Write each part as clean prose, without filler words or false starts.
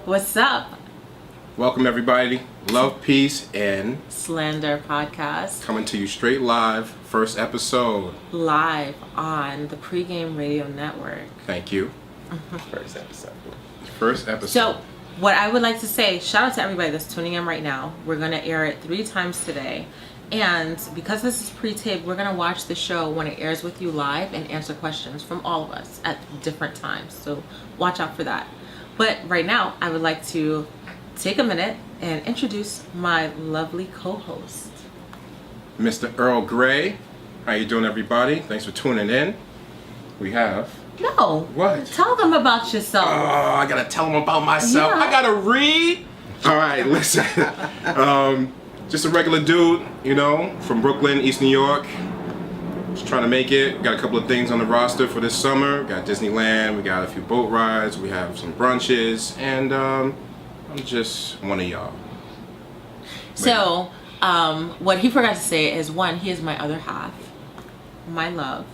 What's up? Welcome everybody. Love, peace, and Slander podcast. Coming to you straight live. First episode. Live on the Pregame Radio Network. Thank you. First episode. First episode. So, what I would like to say, shout out to everybody that's tuning in right now. We're going to air it 3 times today. And because this is pre-taped, we're going to watch the show when it airs with you live and answer questions from all of us at different times. So watch out for that. But right now, I would like to take a minute and introduce my lovely co-host. Mr. Earl Gray. How you doing, everybody? Thanks for tuning in. We have... No. What? Tell them about yourself. Oh, I got to tell them about myself. Yeah. I got to read. All right, listen. Just a regular dude, you know, from Brooklyn, East New York. Just trying to make it. Got a couple of things on the roster for this summer. Got Disneyland. We got a few boat rides. We have some brunches. And I'm just one of y'all. So, what he forgot to say is, one, he is my other half. My love.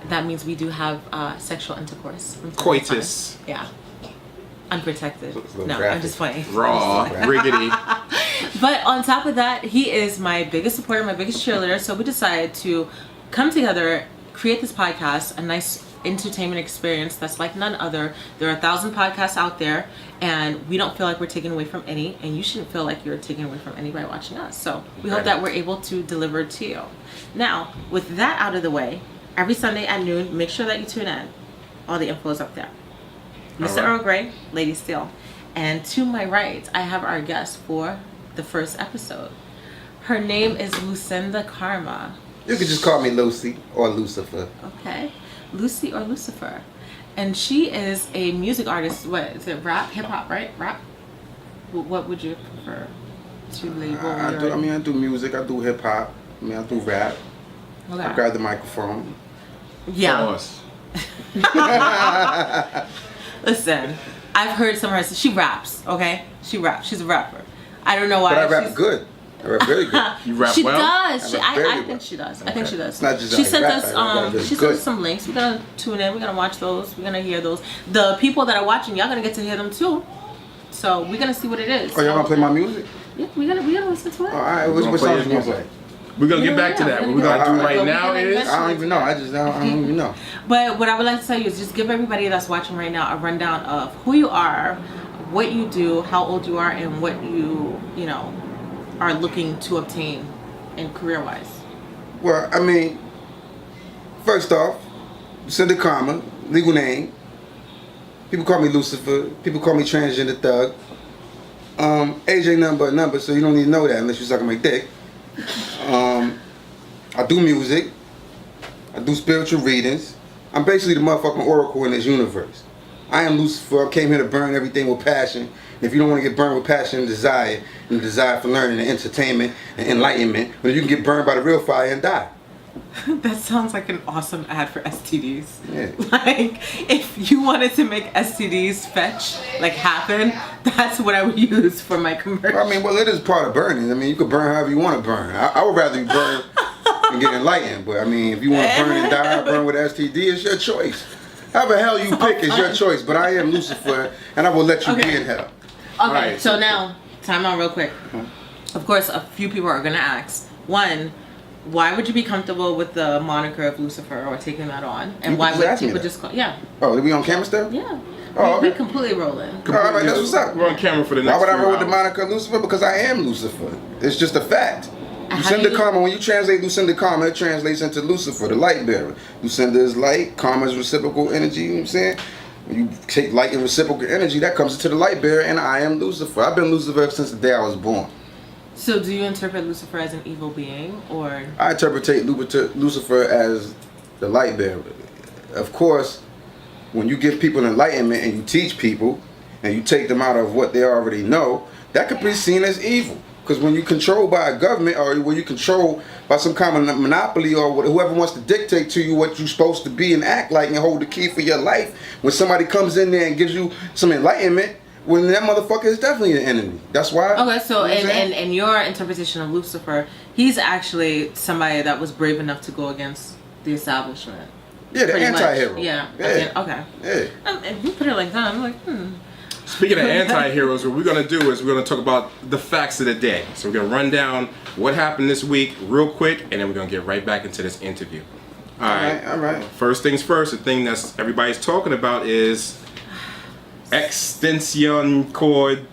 That means we do have sexual intercourse. From time to Coitus. time. Yeah. Unprotected. No, graphic. I'm just playing. Raw. Riggedy. But on top of that, he is my biggest supporter, my biggest cheerleader. So we decided to come together, create this podcast, a nice entertainment experience that's like none other. There are 1,000 podcasts out there, and we don't feel like we're taking away from any, and you shouldn't feel like you're taking away from any by watching us. So we hope that we're able to deliver to you. Now, with that out of the way, every Sunday at noon, make sure that you tune in. All the info is up there. Mr. Right. Earl Gray, Lady Steele. And to my right, I have our guest for the first episode. Her name is Lucinda Karma. You could just call me Lucy or Lucifer. Okay. Lucy or Lucifer. And she is a music artist. What is it? Rap? Hip hop, right? Rap? What would you prefer to label? I do music. I do hip hop. I do rap. Okay. I grab the microphone. Yeah. Listen, I've heard some of her. She raps, okay? She raps. She's a rapper. I don't know why. But I rap good. I rap very good. You rap She well? does. I think well. she does. Okay. I think she does. It's not just she I sent rap, us I rap really she sent good. us some links. We're gonna tune in. We're gonna watch those. We're gonna hear those. The people that are watching, y'all gonna get to hear them too. So we're gonna see what it is. Oh, y'all gonna play my music? Yeah, we gotta listen to it. All right. What songs you gonna play? We're going to get back to that. What we're going to do right now is... I don't even know. I don't even know. But what I would like to tell you is just give everybody that's watching right now a rundown of who you are, what you do, how old you are, and what you know, are looking to obtain in career-wise. Well, I mean, first off, Lucinda Karma, legal name. People call me Lucifer. People call me transgender thug. Age ain't nothing but a number, so you don't need to know that unless you're sucking my dick. I do music. I do spiritual readings. I'm basically the motherfucking oracle in this universe. I am Lucifer. I came here to burn everything with passion. If you don't want to get burned with passion and desire for learning and entertainment and enlightenment, then you can get burned by the real fire and die. That sounds like an awesome ad for STDs. Yeah. Like, if you wanted to make STDs fetch, like happen, that's what I would use for my commercial. I mean, well, it is part of burning. I mean, you could burn however you want to burn. I would rather you burn and get enlightened. But I mean, if you want to burn and die or burn with STD, it's your choice. However the hell you pick is your choice. But I am Lucifer, and I will let you be in hell. Okay, Alright, so now, time out real quick. Of course, a few people are going to ask. One, why would you be comfortable with the moniker of Lucifer or taking that on? And why would people just call... Yeah. Oh, are we on camera still? Yeah. Oh, We okay. completely rolling. All right, that's what's up. We're on camera for the next Why would I few roll with the hours. moniker Lucifer? Because I am Lucifer. It's just a fact. How Lucinda do you- Karma, when you translate Lucinda Karma, it translates into Lucifer, the light bearer. Lucinda is light, Karma is reciprocal energy, you know what I'm saying? When you take light and reciprocal energy, that comes into the light bearer, and I am Lucifer. I've been Lucifer ever since the day I was born. So do you interpret Lucifer as an evil being, or... I interpret Lucifer as the light bearer. Of course, when you give people enlightenment and you teach people, and you take them out of what they already know, that could be seen as evil. Because when you're controlled by a government, or when you're controlled by some kind of monopoly, or whoever wants to dictate to you what you're supposed to be and act like and hold the key for your life, when somebody comes in there and gives you some enlightenment, well, that motherfucker is definitely an enemy. That's why. Okay, so you know what I'm saying? in your interpretation of Lucifer, he's actually somebody that was brave enough to go against the establishment. Yeah, the Pretty much. anti-hero. Yeah. Yeah. Okay. Yeah. And you put it like that, I'm like, Speaking of anti-heroes, what we're going to do is we're going to talk about the facts of the day. So we're going to run down what happened this week real quick, and then we're going to get right back into this interview. All right. First things first, the thing that's everybody's talking about is XXXTentacion Cord.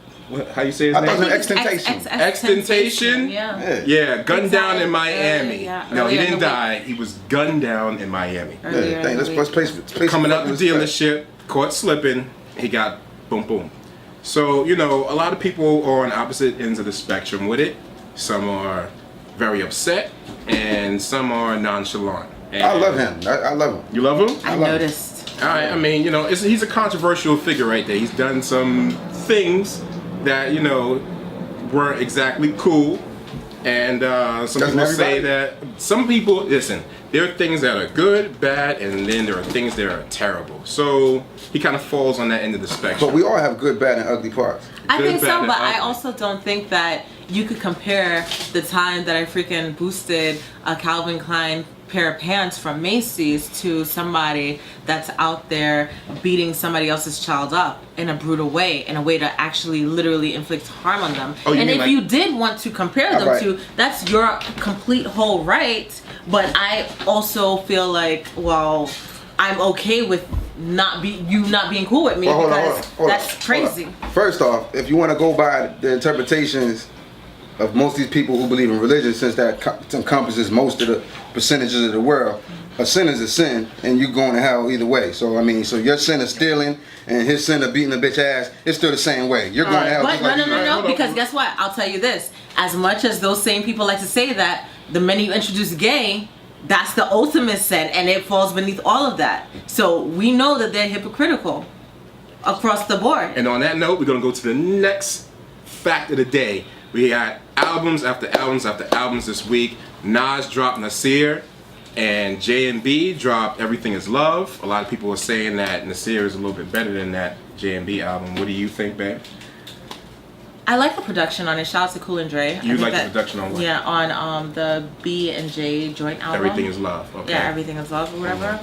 How you say his name? I thought it was XXXTentacion. XXXTentacion? Yeah. Gunned down in Miami. Yeah. No, he Earlier in didn't the die. He was gunned down in Miami. Let's place Coming out the dealership, caught slipping, he got boom. So, you know, a lot of people are on opposite ends of the spectrum with it. Some are very upset, and some are nonchalant. And I love him. I love him. You love him? I noticed. All right, I mean, you know, he's a controversial figure right there. He's done some things that, you know, weren't exactly cool. And some people, listen, there are things that are good, bad, and then there are things that are terrible. So he kind of falls on that end of the spectrum. But we all have good, bad, and ugly parts. I think so, but I ugly. also don't think that you could compare the time that I freaking boosted a Calvin Klein pair of pants from Macy's to somebody that's out there beating somebody else's child up in a brutal way, in a way to actually literally inflict harm on them. And if you did want to compare them to, that's your complete whole right. But I also feel like, well, I'm okay with not being cool with me because that's crazy. First off, if you want to go by the interpretations of most of these people who believe in religion, since that encompasses most of the percentages of the world, a sin is a sin, and you going to hell either way. So I mean, so your sin of stealing and his sin of beating a bitch ass, it's still the same way. You're going to hell. But no, because guess what? I'll tell you this: as much as those same people like to say that, the minute you introduce gay, that's the ultimate sin, and it falls beneath all of that. So we know that they're hypocritical across the board. And on that note, we're gonna go to the next fact of the day. We got albums after albums after albums this week. Nas dropped Nasir, and J&B dropped Everything Is Love. A lot of people are saying that Nasir is a little bit better than that J&B album. What do you think, babe? I like the production on it. Shout out to Cool and Dre. You like the production on what? Yeah, on the B and J joint album. Everything Is Love. Okay. Yeah, Everything Is Love or whatever.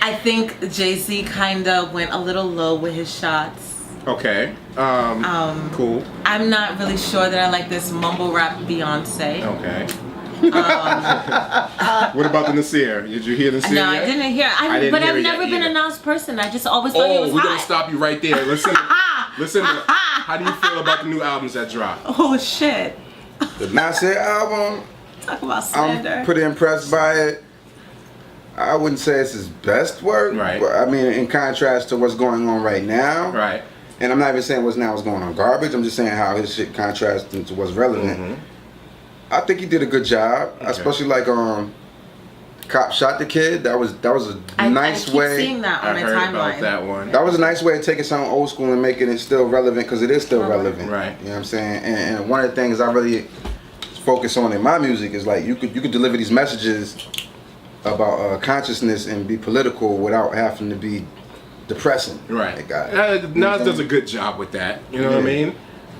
I think Jay-Z kind of went a little low with his shots. Okay. Cool. I'm not really sure that I like this mumble rap Beyonce. Okay. What about the Nasir? Did you hear Nasir? No, yet? I didn't hear. But I've never been a Nas person. I just always thought he was we're hot. gonna stop you right there. Listen. How do you feel about the new albums that dropped? Oh shit. The Nasir album, Talk about Slander. I'm pretty impressed by it. I wouldn't say it's his best work. Right. But, I mean, in contrast to what's going on right now. Right. And I'm not even saying what's going on garbage. I'm just saying how his shit contrasts to what's relevant. Mm-hmm. I think he did a good job, especially like Cop Shot the Kid. That was a nice way. I keep seeing that on my I heard timeline. about that one. That was a nice way of taking something old school and making it still relevant, because it is still relevant. Right. You know what I'm saying? And one of the things I really focus on in my music is like you could deliver these messages about consciousness and be political without having to be depressing. Right. Like, Nas does a good job with that. You know what I mean?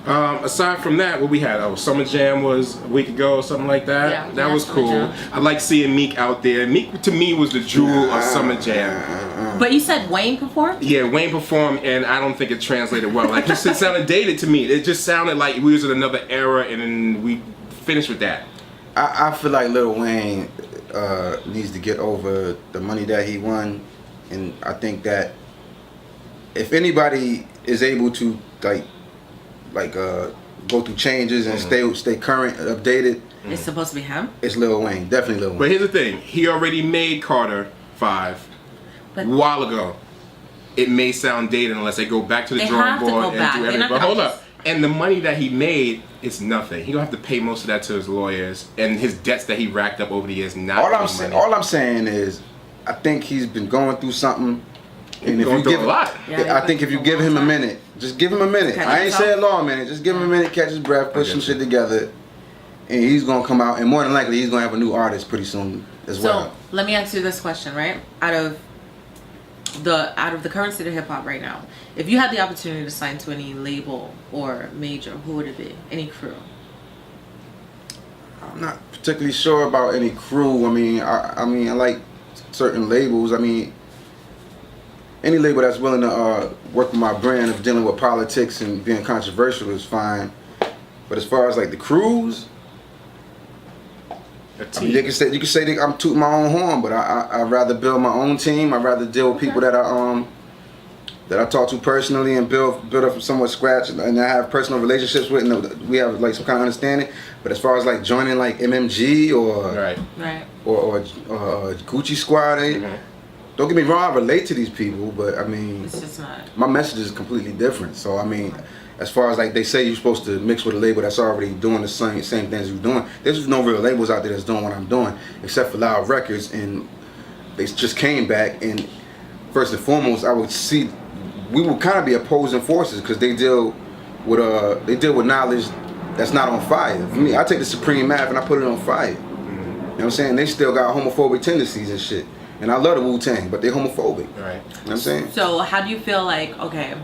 Aside from that, what we had, SummerJam was a week ago or something like that. Yeah, that was cool. I like seeing Meek out there. Meek to me was the jewel of SummerJam. But you said Wayne performed? Yeah, Wayne performed, and I don't think it translated well. Like, it sounded dated to me. It just sounded like we was in another era, and then we finished with that. I feel like Lil Wayne needs to get over the money that he won, and I think that if anybody is able to go through changes and stay current, updated, It's supposed to be him? it's Lil Wayne, definitely Lil Wayne. But here's the thing: he already made Carter 5 a while ago. It may sound dated unless they go back to the drawing board and do everything. But hold up. And the money that he made is nothing. He gonna have to pay most of that to his lawyers and his debts that he racked up over the years. All I'm saying is, I think he's been going through something. And if you give a lot. I think if you give him a minute, just give him a minute. I ain't saying long minute. Just give him a minute, catch his breath, put some shit together, and he's gonna come out. And more than likely, he's gonna have a new artist pretty soon as well. So let me ask you this question, right? Out of the current state of hip hop right now, if you had the opportunity to sign to any label or major, who would it be? Any crew? I'm not particularly sure about any crew. I mean, I like certain labels. I mean, any label that's willing to work with my brand of dealing with politics and being controversial is fine. But as far as like the crews, I mean, you can say that I'm tooting my own horn, but I'd rather build my own team. I'd rather deal with people that I talk to personally and build up from somewhat scratch, and I have personal relationships with, and we have like some kind of understanding. But as far as like joining like MMG or Gucci Squad, don't get me wrong, I relate to these people, but I mean, it's just not. My message is completely different. So I mean, as far as like they say you're supposed to mix with a label that's already doing the same things you're doing, there's no real labels out there that's doing what I'm doing, except for Loud Records, and they just came back. And first and foremost, I would see we would kind of be opposing forces because they deal with knowledge that's not on fire. For me, I take the Supreme Math and I put it on fire. You know what I'm saying? They still got homophobic tendencies and shit. And I love the Wu-Tang, but they're homophobic. Right. You know what I'm saying? So how do you feel like, okay,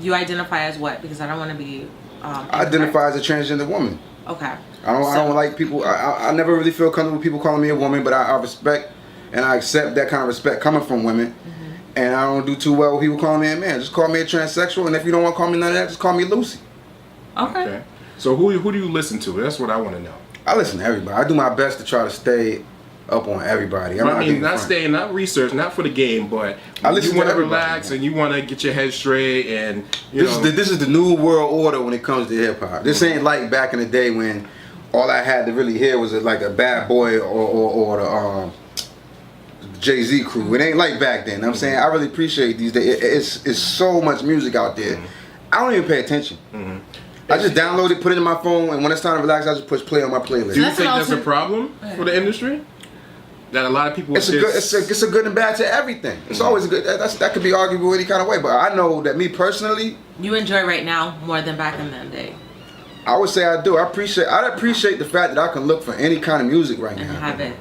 you identify as what? Because I don't want to be... I identify as a transgender woman. Okay. I don't like people... I never really feel comfortable with people calling me a woman, but I respect and I accept that kind of respect coming from women. And I don't do too well with people calling me a man. Just call me a transsexual, and if you don't want to call me none of that, just call me Lucy. Okay. So who do you listen to? That's what I want to know. I listen to everybody. I do my best to try to stay up on everybody. Not research, not for the game, but I listen you want to everybody, relax and you want to get your head straight, and this is the new world order when it comes to hip hop. This ain't like back in the day when all I had to really hear was like a Bad Boy or the Jay-Z crew. It ain't like back then. You know what I'm saying? I really appreciate these days. It's so much music out there. I don't even pay attention. I just download it, put it in my phone, and when it's time to relax, I just push play on my playlist. Do you think that's a problem for the industry? That a lot of people... It's a good and bad to everything. It's always a good... That could be arguable any kind of way, but I know that me personally... You enjoy right now more than back in that day. I would say I do. I'd appreciate the fact that I can look for any kind of music right now. And have it.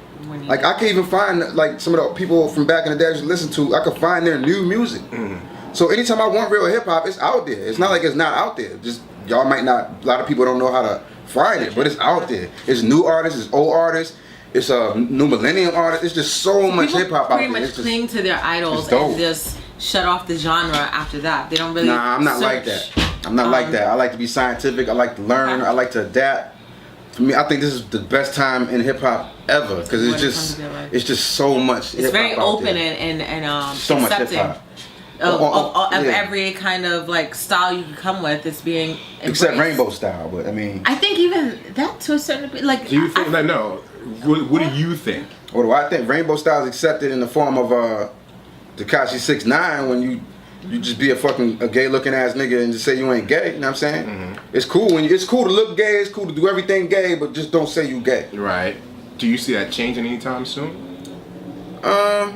Like I can even find like some of the people from back in the day I used to listen to. I could find their new music. So anytime I want real hip hop, it's out there. It's not like it's not out there. Just y'all might not. A lot of people don't know how to find it, but it's out there. It's new artists. It's old artists. It's a new millennium artist. It's just so much hip hop out there. Pretty much cling to their idols and just shut off the genre after that. They don't really. Nah, I'm not like that. I'm not like that. I like to be scientific. I like to learn. I like to adapt. For me, I think this is the best time in hip hop ever because it's just so much. It's very open and so much accepting hip hop of every kind of like style you can come with. It's being embraced. Except rainbow style, but I mean, I think even that to a certain like. Do you think that? No. What do you think? What do I think? Rainbow style is accepted in the form of Tekashi 6ix9ine when you just be a gay looking ass nigga and just say you ain't gay. You know what I'm saying? It's cool it's cool to look gay. It's cool to do everything gay, but just don't say you gay. Right. Do you see that changing anytime soon? I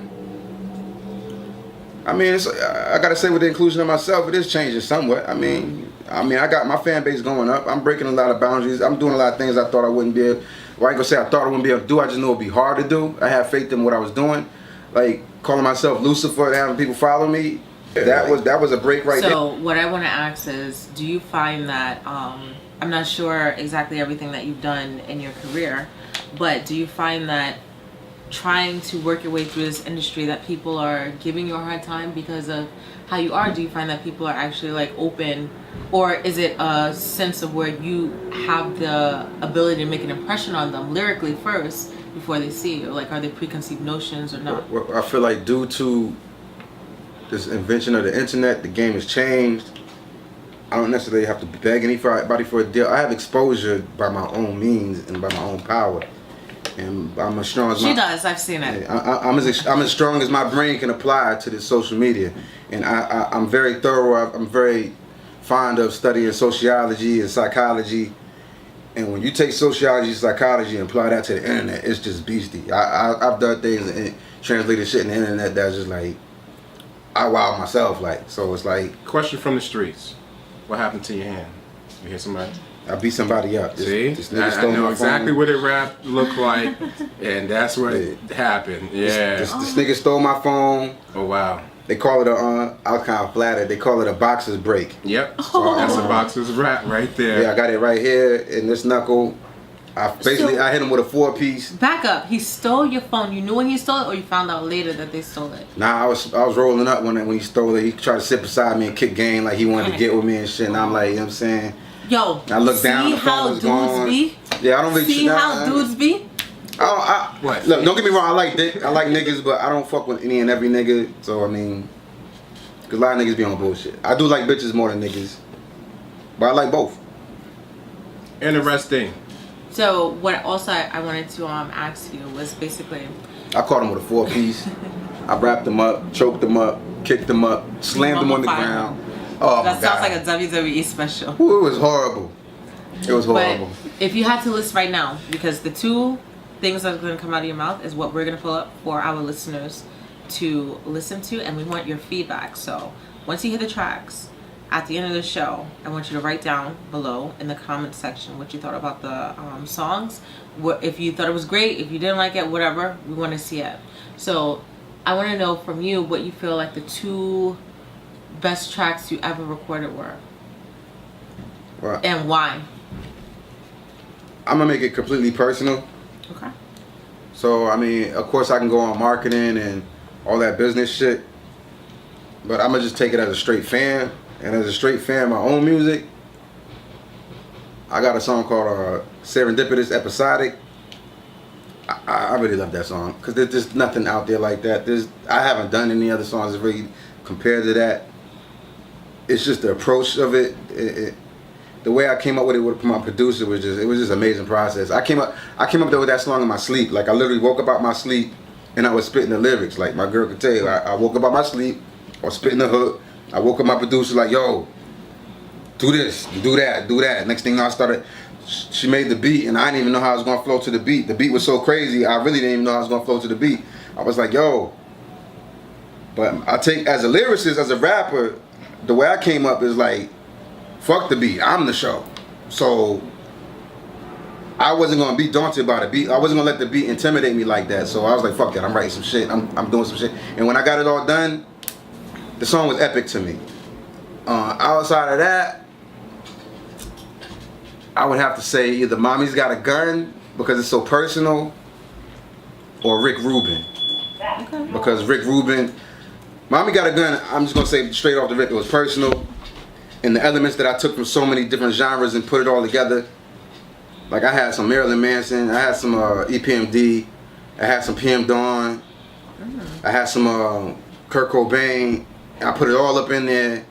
mean, I gotta say with the inclusion of myself, it is changing somewhat. I mean, I got my fan base going up. I'm breaking a lot of boundaries. I'm doing a lot of things I thought I wouldn't be able. Well, I ain't gonna say I thought I wouldn't be able to do. I just knew it'd be hard to do. I have faith in what I was doing, like calling myself Lucifer and having people follow me. That was a break right there. So what I want to ask is, do you find that I'm not sure exactly everything that you've done in your career, but do you find that trying to work your way through this industry that people are giving you a hard time because of how you are? Do you find that people are actually like open, or is it a sense of where you have the ability to make an impression on them lyrically first before they see you? Like, are they preconceived notions or not? I feel like due to this invention of the internet, the game has changed. I don't necessarily have to beg anybody for a deal. I have exposure by my own means and by my own power. And I'm as strong as she does. I've seen it. I'm as strong as my brain can apply to this social media, and I'm very thorough. I'm very fond of studying sociology and psychology. And when you take sociology and psychology and apply that to the internet, it's just beastie. I've done things and translated shit in the internet that's just like I wow myself like. So it's like question from the streets. What happened to your hand? You hear somebody? I beat somebody up. This I know exactly what it rap looked like, and that's what happened. Yeah. This nigga stole my phone. Oh wow. They call it I was kind of flattered. They call it a boxer's break. Yep. So that's a boxer's rap right there. Yeah, I got it right here in this knuckle. I hit him with a 4-piece. Back up. He stole your phone. You knew when he stole it, or you found out later that they stole it? Nah, I was rolling up when he stole it. He tried to sit beside me and kick game like he wanted to get with me and shit. And I'm like, you know what I'm saying? Yo, I look down. See how dudes be? Yeah, I don't really see how dudes be. What? Look, don't get me wrong. I like niggas, but I don't fuck with any and every nigga. So I mean, cause a lot of niggas be on bullshit. I do like bitches more than niggas, but I like both. Interesting. So what also I wanted to ask you was basically, I caught him with a 4-piece. I wrapped him up, choked him up, kicked him up, slammed him on the ground. Oh that my sounds God. like a WWE special. Ooh, it was horrible. It was horrible. But if you had to list right now, because the two things that are going to come out of your mouth is what we're going to pull up for our listeners to listen to, and we want your feedback. So once you hear the tracks, at the end of the show, I want you to write down below in the comment section what you thought about the songs. If you thought it was great, if you didn't like it, whatever, we want to see it. So I want to know from you what you feel like the two best tracks you ever recorded were. Well, and why. I'm going to make it completely personal. Okay. So, I mean, of course I can go on marketing and all that business shit, but I'm going to just take it as a straight fan. And as a straight fan of my own music, I got a song called Serendipitous Episodic. I really love that song because there's just nothing out there like that. I haven't done any other songs that really compared to that. It's just the approach of it. The way I came up with it with my producer was just amazing process. I came up there with that song in my sleep. Like I literally woke up out my sleep and I was spitting the lyrics. Like my girl could tell you, I woke up out my sleep, I was spitting the hook. I woke up my producer like, yo, do this, do that. Next thing I started, she made the beat and I didn't even know how I was gonna flow to the beat. The beat was so crazy, I really didn't even know how I was gonna flow to the beat. I was like, yo. But I take, as a lyricist, as a rapper, the way I came up is like, fuck the beat, I'm the show. So I wasn't gonna be daunted by the beat. I wasn't gonna let the beat intimidate me like that. So I was like, fuck that, I'm writing some shit, I'm doing some shit. And when I got it all done, the song was epic to me. Outside of that, I would have to say either Mommy's Got a Gun, because it's so personal, or Rick Rubin. Okay. Because Rick Rubin, Mommy Got a Gun, I'm just going to say straight off the rip, it was personal. And the elements that I took from so many different genres and put it all together. Like I had some Marilyn Manson, I had some EPMD, I had some PM Dawn, I had some Kurt Cobain. I put it all up in there,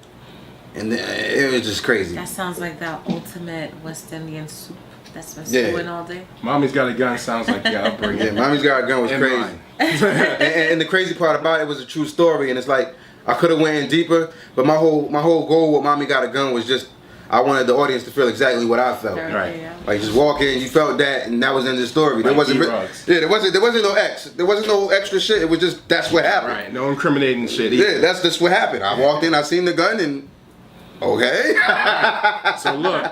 and it was just crazy. That sounds like that ultimate West Indian soup that's been stewing all day. Mommy's Got a Gun sounds like the upbringing. Yeah, Mommy's Got a Gun was crazy. and the crazy part about it was a true story, and it's like I could have went in deeper, but my whole goal with Mommy Got a Gun was just I wanted the audience to feel exactly what I felt. Right. Yeah. Like just walk in, you felt that, and that was in the story. There wasn't there wasn't no there wasn't no extra shit. It was just that's what happened. Right. No incriminating shit either. Yeah, that's just what happened. I walked in, I seen the gun, and okay. Right. So look,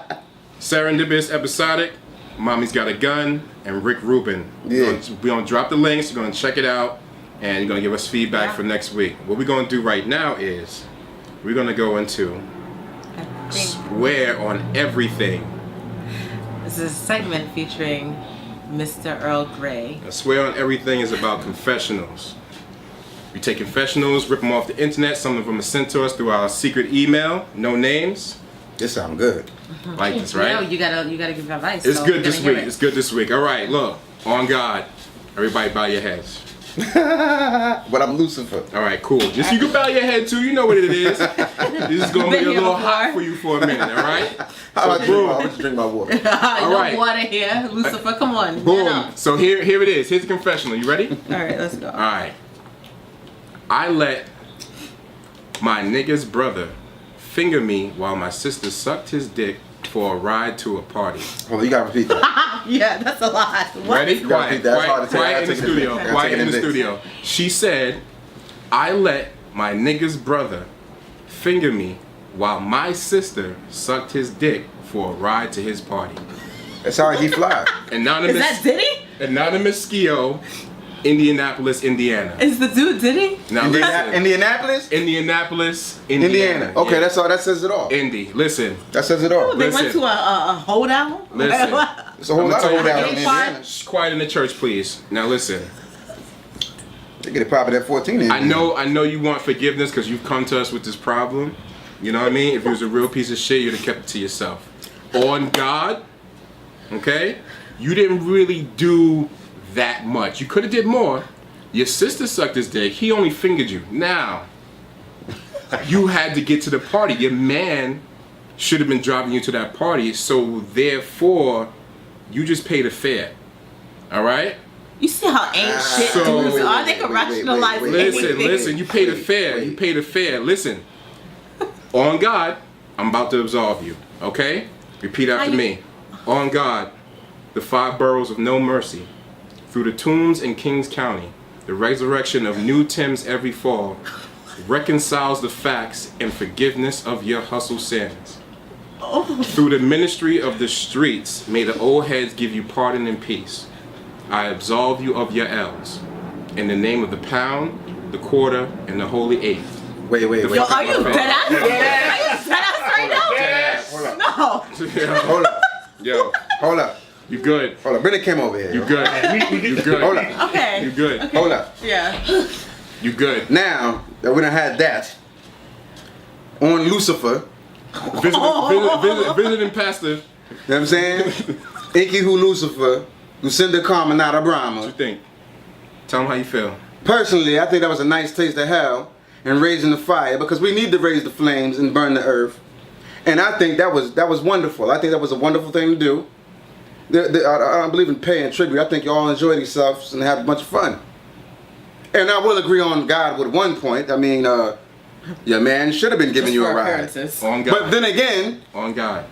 Serendipitous Episodic, Mommy's Got a Gun, and Rick Rubin. Yeah. We're gonna drop the links. You're gonna check it out, and you're gonna give us feedback for next week. What we're gonna do right now is we're gonna go into Swear on Everything. This is a segment featuring Mr. Earl Grey. Swear on Everything is about confessionals. We take confessionals, rip them off the internet. Some of them are sent to us through our secret email. No names. This sounds good. Like this, right? No, you gotta give advice. It's so good this week. It. It's good this week. All right, look. On God. Everybody bow your heads. But I'm Lucifer. All right, cool. Just you can bow your head too. You know what it is. This is gonna be a little hot for you for a minute. All right. I'll just drink my water. All right. Water here, Lucifer. Come on. Boom. So here it is. Here's the confessional. You ready? All right, let's go. All right. I let my nigga's brother finger me while my sister sucked his dick for a ride to a party. Hold on, you gotta repeat that. Yeah, that's a lot. What? Ready? Quiet. Quiet in the studio. Quiet in the studio. She said, I let my nigga's brother finger me while my sister sucked his dick for a ride to his party. That's how he fly. Anonymous. Is that Diddy? Anonymous Skio Indianapolis, Indiana. Is the dude, did he? Now listen. Indianapolis? Indianapolis, Indiana. Okay, Yeah. that's all. That says it all. Indy. Listen. That says it all. They went Listen. to a holdout? Listen. It's a whole lot of tell you hold out in Any Indiana. part? Shh, quiet in the church, please. Now listen. They get it popping at 14. In I know you want forgiveness because you've come to us with this problem. You know what I mean? If you was a real piece of shit, you'd have kept it to yourself. On God, okay? You didn't really do that much. You could have did more. Your sister sucked his dick. He only fingered you. Now, you had to get to the party. Your man should have been driving you to that party. So therefore, you just paid a fare. All right? You see how ain't shit So- dudes are? They wait, can wait, rationalize wait, anything. Listen. You paid a fare. You paid a fare. Listen. On God, I'm about to absolve you. Okay? Repeat after me. On God, the 5 boroughs of no mercy, through the tombs in Kings County, the resurrection of new Tims every fall, reconciles the facts and forgiveness of your hustle sins. Through the ministry of the streets, may the old heads give you pardon and peace. I absolve you of your L's. In the name of the pound, the quarter, and the holy eighth. Wait. Yo, are you dead ass? Are you dead ass right now? Hold up. No. Hold up. Yo, Hold up. you good. Hold up. Brendan came over here. You good. You good. Hold up. Okay. You good. Okay. Hold up. Yeah. You good. Now that we done had that, on Lucifer, Visiting pastor. you know what I'm saying? Inky who Lucifer, Lucinda Carmenata Brahma. What you think? Tell him how you feel. Personally, I think that was a nice taste of hell and raising the fire because we need to raise the flames and burn the earth. And I think that was wonderful. I think that was a wonderful thing to do. I don't believe in pay and tribute. I think you all enjoyed yourselves and had a bunch of fun. And I will agree on God with one point. I mean, your man should have been giving you a ride. On God. But then again, On God.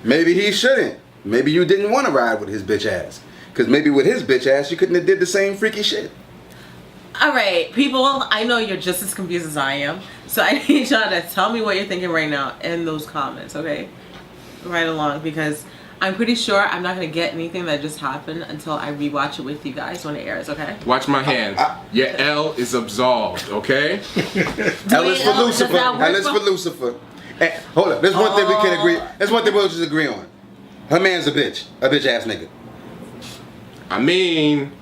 maybe he shouldn't. Maybe you didn't want to ride with his bitch ass. Because maybe with his bitch ass, you couldn't have did the same freaky shit. All right, people, I know you're just as confused as I am. So I need y'all to tell me what you're thinking right now in those comments, okay? Right along, because I'm pretty sure I'm not going to get anything that just happened until I rewatch it with you guys when it airs, okay? Watch my hands. Your L is absolved, okay? L is for Does Lucifer. that work L is for Lucifer. And, hold up. There's one thing we can agree. There's one thing we'll just agree on. Her man's a bitch ass nigga. I mean,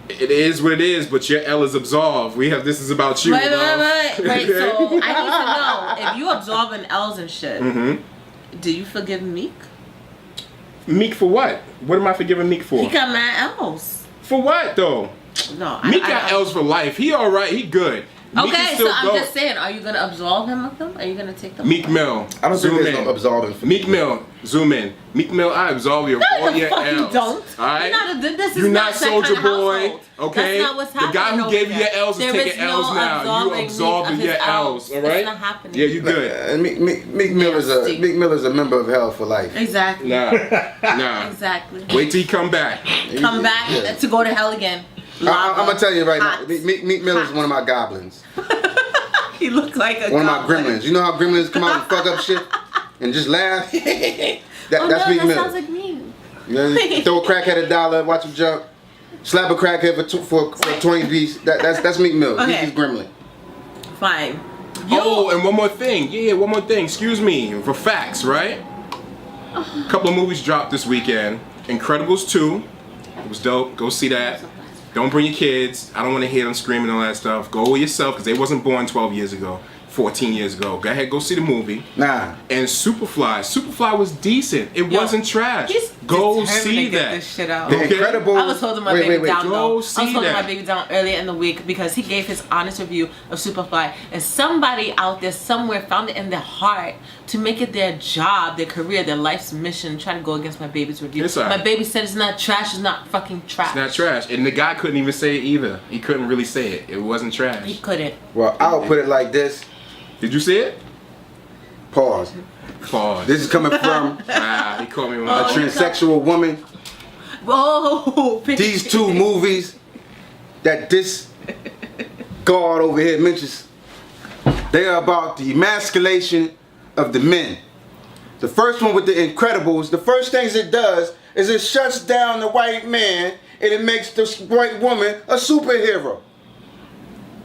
it is what it is, but your L is absolved. This is about you. Wait, love. so I need to know, if you absolving L's and shit, do you forgive Meek? Meek for what? What am I forgiving Meek for? He got mad L's. For what though? No, Meek got L's for life. He alright, he good. Meek Okay, is still so I'm dope. just saying, are you going to absolve him of them? Are you going to take them? Meek Mill. I don't zoom think there's in. no absolving for Meek Mill, zoom in. Meek Mill, I absolve you of No, all the your fuck you L's. don't. Alright? This is You're not not that Soldier kind of Boy, household. okay? That's not what's The happening guy who over gave you there. your L's is There taking no L's now. You absolving absolving Meek your of his L's, alright? It's not happening. Yeah, you good. Meek Mill is Nasty. Meek Mill is a member of hell for life. Exactly. Nah. Exactly. Wait till he come back. Come back to go to hell again. I'm gonna tell you right Hot. now. Meek Mill is one of my goblins. He looked like a One of my goblin. gremlins. You know how gremlins come out and fuck up shit and just laugh? That's Oh, no, Meek that Mill. sounds like me. You know, you throw a crackhead $1, watch him jump. Slap a crackhead for 20 beats. That's Meek Mill. Okay. He's gremlin. Fine. Oh, and one more thing. Yeah, one more thing. Excuse me. For facts, right? A couple of movies dropped this weekend. Incredibles 2. It was dope. Go see that. Don't bring your kids. I don't want to hear them screaming and all that stuff. Go with yourself because they wasn't born 12 years ago, 14 years ago. Go ahead, go see the movie. Nah. And Superfly was decent. It wasn't trash. He's Go determined see to get that. this shit out. The Okay. Incredibles. I was holding my baby down Go though. I see was holding that. my baby down earlier in the week because he gave his honest review of Superfly, and somebody out there somewhere found it in their heart to make it their job, their career, their life's mission, try to go against my baby's review. It's all right. My baby said it's not trash. It's not fucking trash. It's not trash. And the guy couldn't even say it either. He couldn't really say it. It wasn't He trash. couldn't. Well, I'll put it like this. Did you see it? Pause. Pause. This is coming from He caught me a on transsexual woman. Whoa! These two movies that this guard over here mentions, they are about the emasculation of the men. The first one with the Incredibles, the first things it does is it shuts down the white man and it makes this white woman a superhero.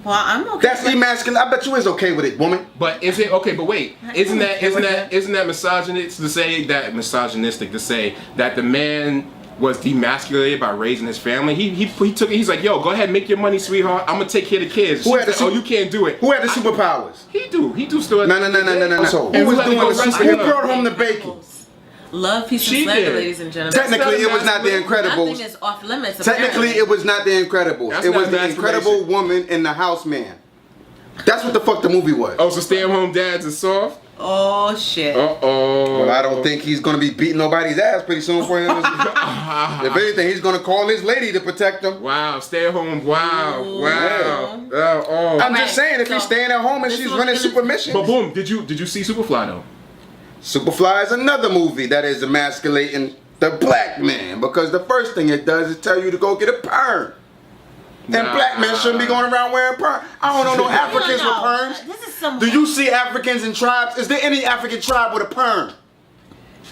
Well, I'm okay. That's emasculating. I bet you is okay with it, woman. But is it okay? But wait, isn't that misogynistic to say that the man was demasculated by raising his family? He took it. He's like, yo, go ahead, make your money, sweetheart. I'm gonna take care of the kids. She said, oh, you can't do it. Who had the superpowers? He do still. No. So who was doing who brought home the bacon? Love, peace, and slander, ladies and gentlemen. Technically, it was not the Incredibles. Nothing is off limits. Technically, it was not the Incredibles. It was the Incredible Woman and the House Man. That's what the fuck the movie was. Oh, so stay-at-home dads are soft? Oh shit. Well, I don't think he's gonna be beating nobody's ass pretty soon for him. If anything, he's gonna call his lady to protect him. Wow, stay at home. Wow. I'm just saying, if he's staying at home and she's running super missions. But boom, did you see SuperFly though? SuperFly is another movie that is emasculating the black man, because the first thing it does is tell you to go get a perm. And black men shouldn't be going around wearing perm. I don't know no Africans with perms. This is some. Do you see Africans in tribes? Is there any African tribe with a perm?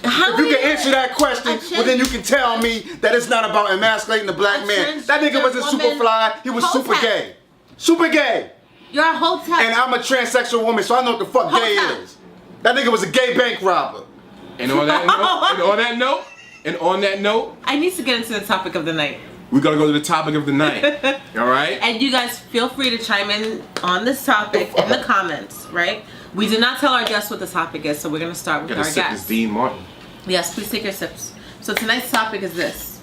If you can answer that question, well then you can tell me that it's not about emasculating the black man. That nigga wasn't SuperFly, he was super gay. Super gay. You're a hotel. And I'm a transsexual woman, so I know what the fuck gay is. That nigga was a gay bank robber. And on that note, I need to get into the topic of the night. We're gonna go to the topic of the night. All right? And you guys feel free to chime in on this topic in the comments, right? We did not tell our guests what the topic is, so we're gonna start with our sip guests. This Dean Martin. Yes, please take your sips. So tonight's topic is this.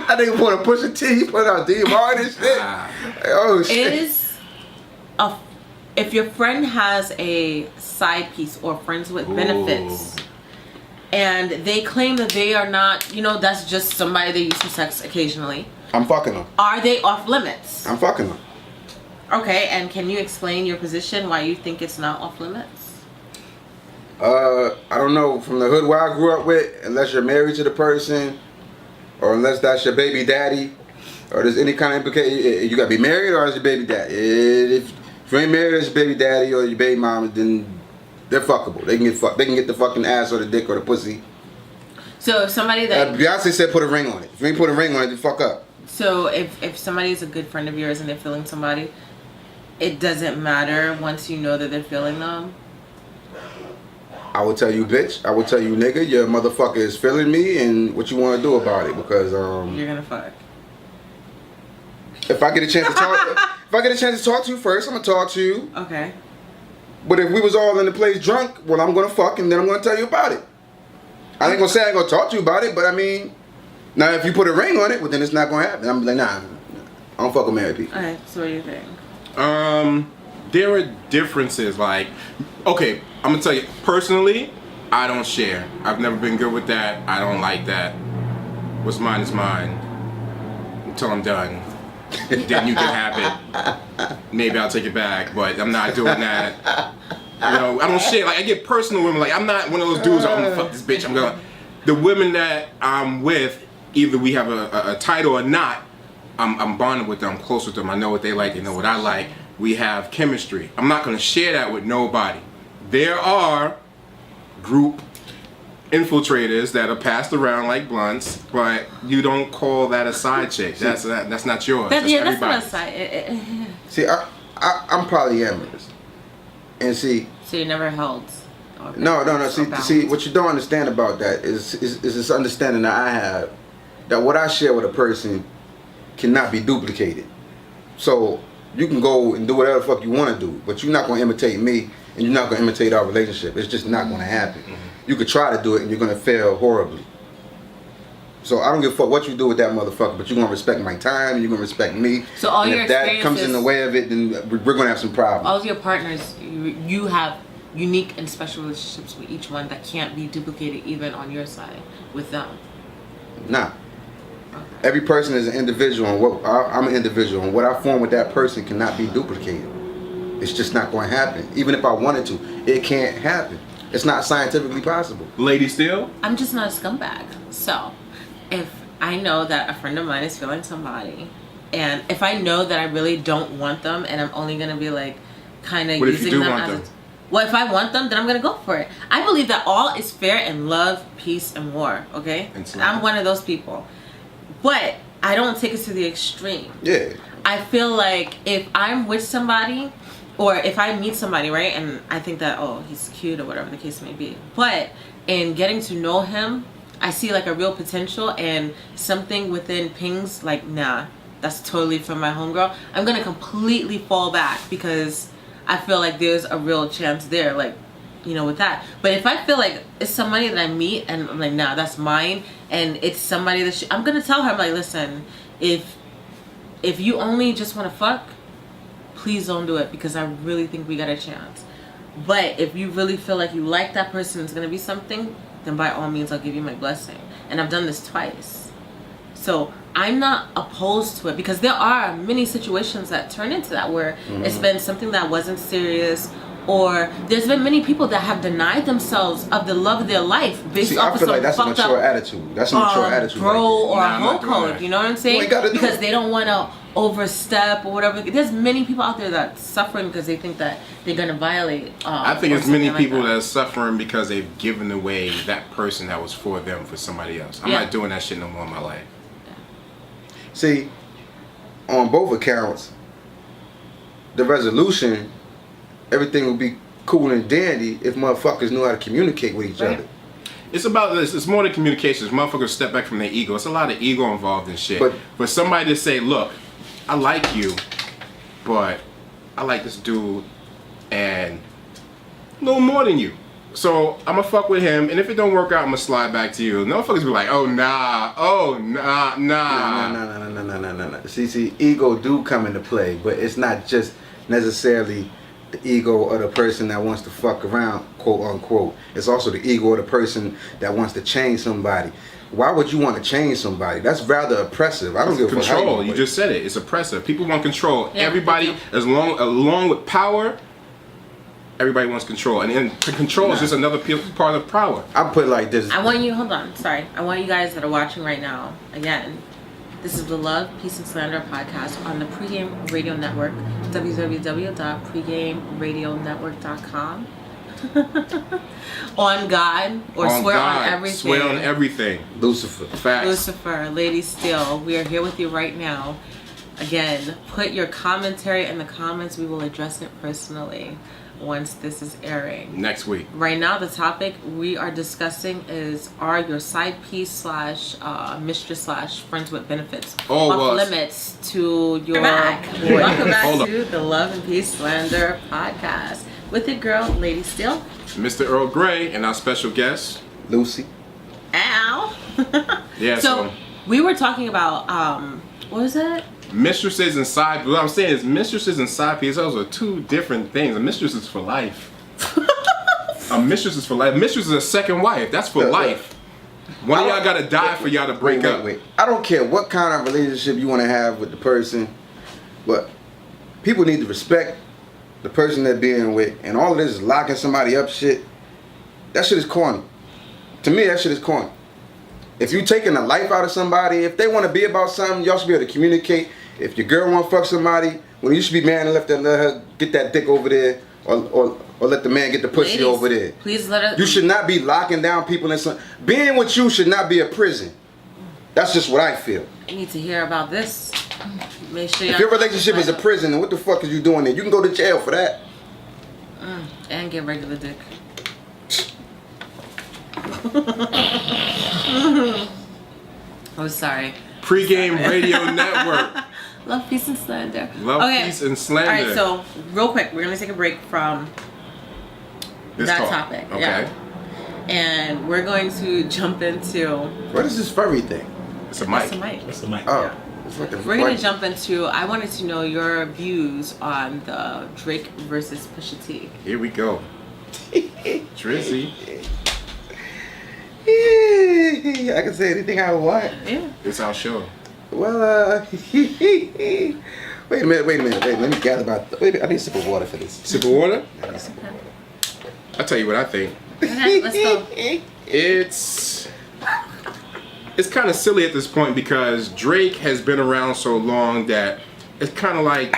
I think want to push a T, he put out Dean Martin and shit. Oh shit. If your friend has a side piece or friends with benefits, and they claim that they are not, that's just somebody they use for sex occasionally. I'm fucking them. Are they off limits? I'm fucking them. Okay, and can you explain your position, why you think it's not off limits? I don't know, from the hood where I grew up with, unless you're married to the person, or unless that's your baby daddy, or there's any kind of implication, you gotta be married or is your baby daddy. If you ain't married as your baby daddy or your baby mama, then they're fuckable. They can get the fucking ass or the dick or the pussy. So if somebody that Beyonce said put a ring on it. If you ain't put a ring on it, then fuck up. So if somebody's a good friend of yours and they're feeling somebody, it doesn't matter once you know that they're feeling them? I will tell you, bitch. I will tell you, nigga, your motherfucker is feeling me, and what you want to do about it? Because you're gonna fuck. If I get a chance to talk, to you first, I'm gonna talk to you. Okay. But if we was all in the place drunk, well, I'm gonna fuck, and then I'm gonna tell you about it. I ain't gonna say I ain't gonna talk to you about it, but I mean, now if you put a ring on it, well then it's not gonna happen. I'm like, nah, I don't fuck with married people. Alright, so what do you think? There are differences. Like, okay, I'm gonna tell you personally, I don't share. I've never been good with that. I don't like that. What's mine is mine until I'm done. Then you can have it. Maybe I'll take it back, but I'm not doing that. I don't share. Like, I get personal women. Like, I'm not one of those dudes. I'm gonna fuck this bitch. I'm gonna. The women that I'm with, either we have a title or not, I'm bonded with them. I'm close with them. I know what they like. They know what I like. We have chemistry. I'm not gonna share that with nobody. There are group infiltrators that are passed around like blunts, but you don't call that a side chick. That's not yours. That's not a side. See, I'm polyamorous, and see. So you never held. No. See, what you don't understand about that is this understanding that I have that what I share with a person cannot be duplicated. So you can go and do whatever the fuck you want to do, but you're not gonna imitate me, and you're not gonna imitate our relationship. It's just not gonna happen. You could try to do it, and you're gonna fail horribly. So I don't give a fuck what you do with that motherfucker, but you're gonna respect my time, and you're gonna respect me. So all your experiences, if that comes in the way of it, then we're gonna have some problems. All of your partners, you have unique and special relationships with each one that can't be duplicated even on your side with them. Nah. Every person is an individual, and I'm an individual, and what I form with that person cannot be duplicated. It's just not going to happen. Even if I wanted to, it can't happen. It's not scientifically possible. Lady Steele? I'm just not a scumbag. So, if I know that a friend of mine is feeling somebody, and if I know that I really don't want them, and I'm only going to be like, kind of using them as Well, if I want them, then I'm gonna go for it. I believe that all is fair in love, peace, and war. Okay, I'm one of those people, but I don't take it to the extreme. Yeah. I feel like if I'm with somebody, or if I meet somebody, right, and I think that, oh, he's cute or whatever the case may be, but in getting to know him, I see like a real potential, and something within pings like, nah, that's totally from my homegirl, I'm gonna completely fall back because I feel like there's a real chance there, like, you know, with that. But if I feel like it's somebody that I meet and I'm like, nah, that's mine, and it's somebody that I'm gonna tell her, I'm like, listen, if you only just want to fuck, please don't do it, because I really think we got a chance. But if you really feel like you like that person, it's gonna be something, then by all means I'll give you my blessing. And I've done this twice, so I'm not opposed to it, because there are many situations that turn into that where it's been something that wasn't serious, or there's been many people that have denied themselves of the love of their life based off of some that's a mature attitude. That's a mature attitude, bro, right or a hoe code. You know what I'm saying? Because they don't want to overstep or whatever. There's many people out there that's suffering because they think that they're gonna violate. I think it's many people that are suffering because they've given away that person that was for them for somebody else. I'm not doing that shit no more in my life. See, on both accounts, the resolution, everything would be cool and dandy if motherfuckers knew how to communicate with each other. It's about this. It's more than communications. Motherfuckers step back from their ego. It's a lot of ego involved in shit. But for somebody to say, look, I like you, but I like this dude and a little more than you. So I'm gonna fuck with him, and if it don't work out, I'm gonna slide back to you. No motherfuckers be like, oh nah. No. See, ego do come into play, but it's not just necessarily the ego of the person that wants to fuck around, quote unquote. It's also the ego of the person that wants to change somebody. Why would you want to change somebody? That's rather oppressive. I don't give a fuck. Control. You just said it. It's oppressive. People want control. Yeah, everybody, along with power, everybody wants control. And then control is just another part of power. I'll put it like this. I want you guys that are watching right now, again, this is the Love, Peace, and Slander podcast on the Pregame Radio Network, www.pregameradionetwork.com. On God, or on swear God. On everything. Swear on everything. Lucifer. Facts. Lucifer, Lady Steel, we are here with you right now. Again, put your commentary in the comments. We will address it personally once this is airing. Next week. Right now, the topic we are discussing is, are your side piece / mistress / friends with benefits off limits to your boy? Welcome back to the Love and Peace Slander podcast with your girl, Lady Steel, Mr. Earl Grey, and our special guest, Lucy. Ow. Yeah. So we were talking about what was it? Mistresses and side. What I'm saying is mistresses and side pieces. Those are two different things. A mistress is for life. A mistress is for life. Mistress is a second wife. That's for life. One of y'all gotta die for y'all to break up. Wait. I don't care what kind of relationship you want to have with the person, but people need to respect the person they're being with, and all of this is locking somebody up shit. That shit is corny. To me, that shit is corny. If you taking the life out of somebody, if they want to be about something, y'all should be able to communicate. If your girl want to fuck somebody, well, you should be man and let her get that dick over there, or let the man get the pussy over there. Please let her. You should not be locking down people in some. Being with you should not be a prison. That's just what I feel. I need to hear about this. Make sure if your relationship is a prison, then what the fuck is you doing there? You can go to jail for that. And get regular dick. Oh, sorry. Pregame Radio Network. Love, Peace, and Slander. Love, Peace, and Slander. All right, so real quick, we're gonna take a break from that topic. Okay. Yeah. And we're going to jump into. What is this furry thing? It's a mic. It's a mic. Oh. Yeah. We're going to jump into, I wanted to know your views on the Drake versus Pusha T. Here we go. Drizzy. I can say anything I want. Yeah. It's our show. Well, wait a minute. Let me gather about. Wait, I need a sip of water for this. Sip of water? I'll tell you what I think. Okay, let's go. It's kind of silly at this point because Drake has been around so long that it's kind of like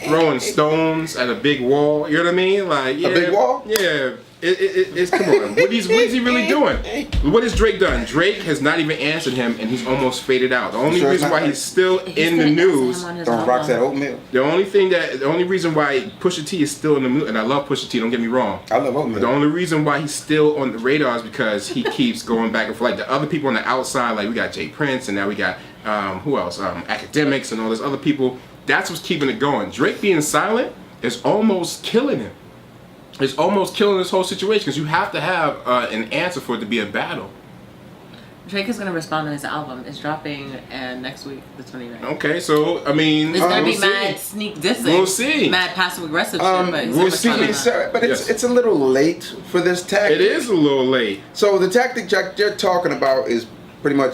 throwing stones at a big wall. You know what I mean? Like, yeah, A big wall? Yeah. It's come on. What is he really doing? What has Drake done? Drake has not even answered him, and he's almost faded out. The only reason why he's still in the news. Don't rock that oatmeal. The only reason why Pusha T is still in the news, and I love Pusha T. Don't get me wrong. I love oatmeal. The only reason why he's still on the radar is because he keeps going back and forth. Like the other people on the outside, like we got Jay Prince, and now we got who else? Academics and all those other people. That's what's keeping it going. Drake being silent is almost killing him. It's almost killing this whole situation because you have to have an answer for it to be a battle. Drake is going to respond on his album. It's dropping next week, the 29th. Okay, so, I mean, it's going to be we'll mad sneak dissing. We'll see. Mad passive-aggressive shit, but we'll see. But it's a little late for this tactic. It is a little late. So the tactic Jack you're talking about is pretty much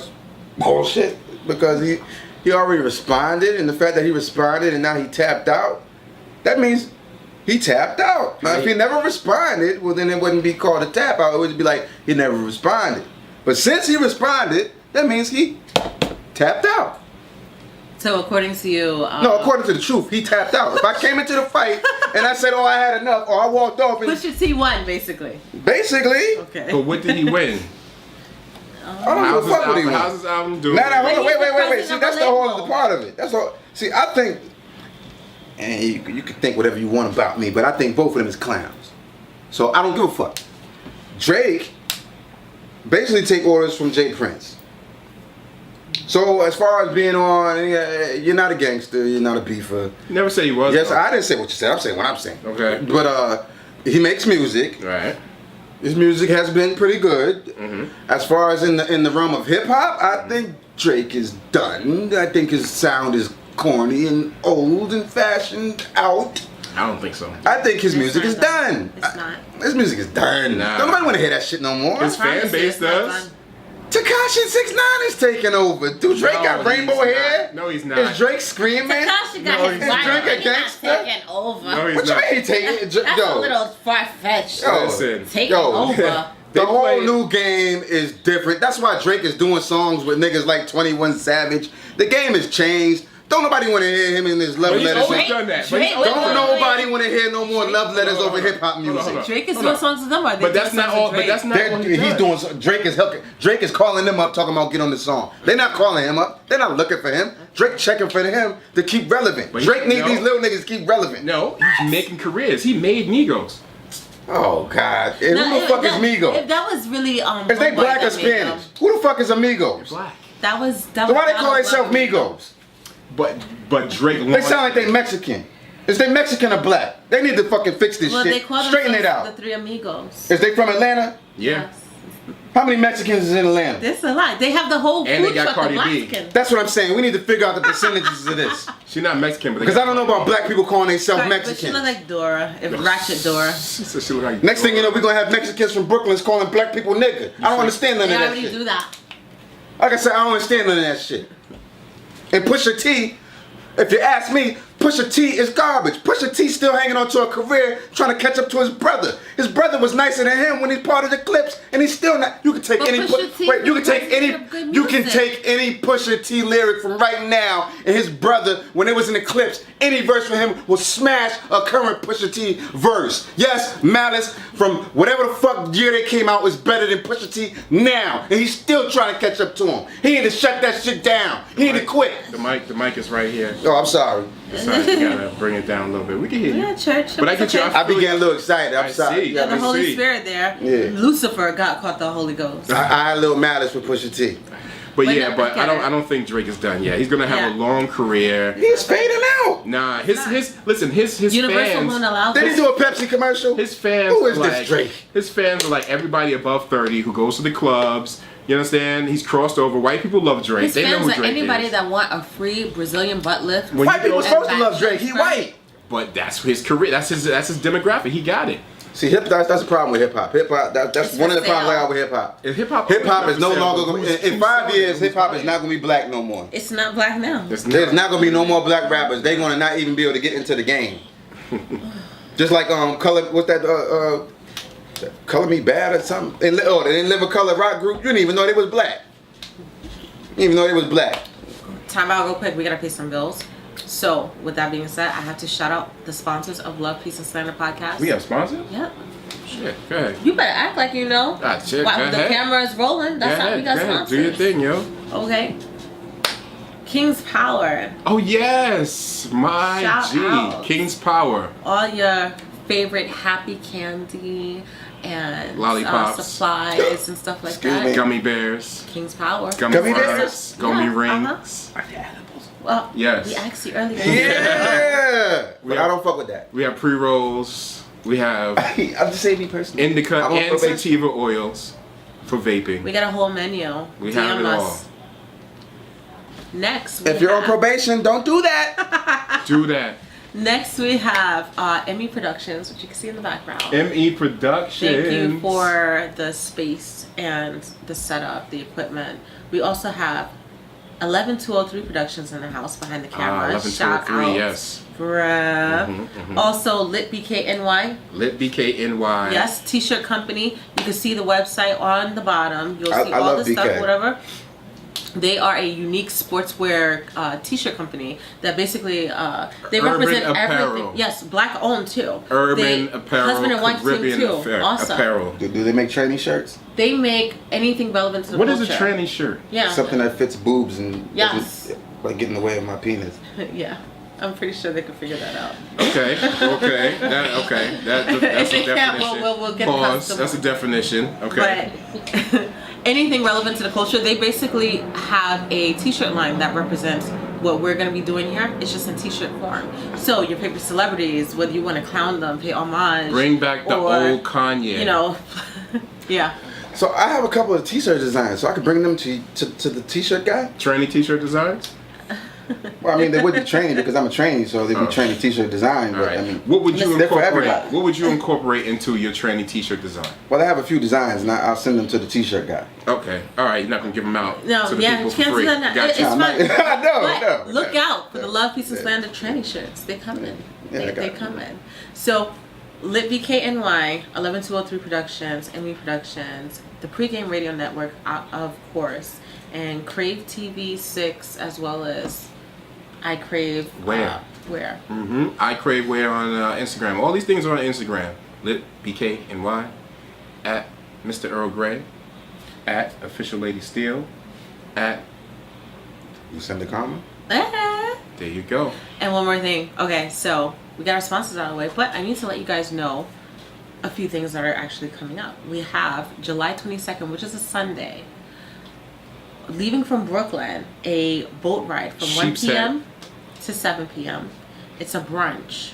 bullshit because he already responded, and the fact that he responded and now he tapped out, that means he tapped out. Now, if he never responded, well, then it wouldn't be called a tap out. It would be like he never responded. But since he responded, that means he tapped out. So according to you... no, according to the truth, he tapped out. If I came into the fight and I said, oh, I had enough, or I walked off and... Pusha T won, basically. Basically. Okay. But what did he win? I don't know what he won. How's his album doing? Nah, hold on, wait. See, that's the whole other part of it. That's all. See, I think... And you can think whatever you want about me, but I think both of them is clowns. So I don't give a fuck. Drake basically take orders from Jay Prince. So as far as being on, you're not a gangster, you're not a beefer. Never say he was. Yes, though. I didn't say what you said. I'm saying what I'm saying. Okay. But he makes music. Right. His music has been pretty good. Mm-hmm. As far as in the realm of hip hop, I think Drake is done. I think his sound is corny and old and fashioned out. I don't think so. I think his music is done. It's not. His music is done. Nah. Don't nobody want to hear that shit no more. His fan base does. Tekashi 69 is taking over. Dude, Drake got rainbow hair. No, he's not. Is Drake screaming? Tekashi got No, his he's wife. not. Drake a He's not gangster? taking over. No, he's What you not. mean he taking? That's a little far-fetched. Yo, Listen. Taking over. The whole play- new game is different. That's why Drake is doing songs with niggas like 21 Savage. The game has changed. Don't nobody want to hear him in his love But he's letters. always done that. But he's always Don't done that. nobody want to hear no more love letters Hold on, over hold on. hip hop Hold on, hold music. on. Drake is Hold doing on. songs with somebody. But that's not all. But that's not what he He's does. doing. Drake is calling them up, talking about get on the song. They're not calling him up. They're not looking for him. Drake checking for him to keep relevant. But Drake needs no. these little niggas to keep relevant. No, he's making careers. He made Migos. Oh God! And who the fuck is Migos? If that was really Is they black or Spanish? Who the fuck is Amigos? Black. That was. So why they call themselves Migos? But Drake. They sound like they Mexican. Is they Mexican or black? They need to fucking fix this Well, they shit. call Straighten it themselves out. the Three Amigos. Is they from Atlanta? Yeah. Yes. How many Mexicans is in Atlanta? There's a lot. They have the whole And they food got truck of Cardi B. Mexican. That's what I'm saying. We need to figure out the percentages of this. She's not Mexican, but Because I don't know about black people calling themselves But she Mexicans. look like Dora, if Ratchet Dora. She said she look like. Next thing you know, we're going to have Mexicans from Brooklyn calling black people nigga. I don't understand none They of that already shit. do that. Like I said, I don't understand none of that shit. And Pusha T, if you ask me, Pusha T is garbage. Pusha T still hanging on to a career trying to catch up to his brother. His brother was nicer than him when he's part of the Clips, and he's still not. You can take But any Pusha T wait, you can take makes any good you can music. take any Pusha T lyric from right now and his brother when it was in the Clips. Any verse from him will smash a current Pusha T verse. Yes, Malice from whatever the fuck year they came out was better than Pusha T now, and he's still trying to catch up to him. He need to shut that shit down. He need to quit. The mic is right here. Oh, I'm sorry. Sorry, you gotta bring it down a little bit. We can hear you. Yeah, church. But I get you. Okay. I be getting a little excited. I'm I sorry. see. Yeah, the I Holy see. Spirit there. Yeah. Lucifer caught the Holy Ghost. I had a little malice with Pusha T. But But yeah, no, but I get I don't think Drake is done yet. He's gonna have Yeah. a long career. He's fading out. Nah, his Universal fans. won't allow Did he this. do a Pepsi commercial? His fans. Who is are this Drake? His fans are like everybody above 30 who goes to the clubs. You understand? He's crossed over. White people love Drake. His They know fans who are Drake anybody is. that want a free Brazilian butt lift. When White you people go- supposed to love Drake. He white. But that's his career. That's his demographic. He got it. See, that's the problem with hip hop. Hip hop. That's It's one of the for problems I sale. got with hip hop. Hip hop. Hip hop is no longer in 5 years. Hip hop is not gonna be black no more. It's not black now. There's not gonna be no more black rappers. They're gonna not even be able to get into the game. Just like color. What's that? Color Me Bad or something. They didn't live a color rock group. You didn't even know they was black. You didn't even know they was black. Time out real quick. We gotta pay some bills. So, with that being said, I have to shout out the sponsors of Love, Peace, and Slander podcast. We have sponsors? Yep. Shit, go ahead. You better act like you know. Ah, shit, While go the ahead. camera is rolling, that's how we got sponsors. Do your thing, yo. Okay. King's Power. Oh, yes. My Shout G. out. King's Power. All your favorite happy candy and Lollipops. supplies and stuff like Excuse that. me. Gummy bears. King's Power. Gummy bears? fries. Gummy Yeah, rings. Are they edibles? Well, Yes. we asked you earlier. Yeah. But I don't fuck with that. We have pre-rolls. We have I'm just saying me personally. indica I'm on and probation. sativa oils for vaping. We got a whole menu. We DM have it all. us. Next, we If you're on have- probation, don't do that. Do that. Next, we have Emmy Productions, which you can see in the background. ME Productions. Thank you for the space and the setup, the equipment. We also have 11203 Productions in the house behind the camera. 11203, Shout out, yes. bruh. Also, Lit BKNY. Lit BKNY. Yes, T-shirt company. You can see the website on the bottom. You'll I see all love the stuff, BK. whatever. They are a unique sportswear T-shirt company that basically they Urban represent apparel. everything. Yes, black owned too. Urban They, apparel, husband and wife Caribbean team too. Awesome. apparel. Do they make tranny shirts? They make anything relevant to the What is culture. a tranny shirt? Yeah. Something that fits boobs and Yes. doesn't like get in the way of my penis. Yeah. I'm pretty sure they could figure that out. Okay. That's If a they can't, definition. we'll get Pause. custom. That's a definition. Okay. But anything relevant to the culture, they basically have a T-shirt line that represents what we're going to be doing here. It's just in T-shirt form. So your favorite celebrities, whether you want to clown them, pay homage, Bring back the or, old Kanye. You know, yeah. So I have a couple of t-shirt designs, so I could bring them to the t-shirt guy. Tranny t-shirt designs? Well, I mean, they would be training because I'm a trainee, so they'd be Oh. training t-shirt design. All But right. I mean, What would you they're for incorporate? everybody. What would you incorporate into your tranny t-shirt design? well, I have a few designs, and I'll send them to the t-shirt guy. Okay. All right. You're not gonna give them out No, to the yeah, people you for can't do free. that now. Gotcha. It's fine. No, But look no. out for the Love, Peace, and Slander tranny shirts. They come in. Yeah, I got They it. come in. So, Lit BKNY, 11203 Productions, Emmy Productions, the Pregame Radio Network, of course, and Crave TV 6, as well as I Crave. Where? Where? I crave wear on Instagram. All these things are on Instagram. Lit BKNY, at Mr. Earl Grey, at Official Lady Steel, at Lucinda Karma. Eh. there you go. And one more thing. Okay, so we got our sponsors out of the way, but I need to let you guys know a few things that are actually coming up. We have July 22nd, which is a Sunday, leaving from Brooklyn, a boat ride from 1 Sheep's p.m. to 7 p.m. It's a brunch.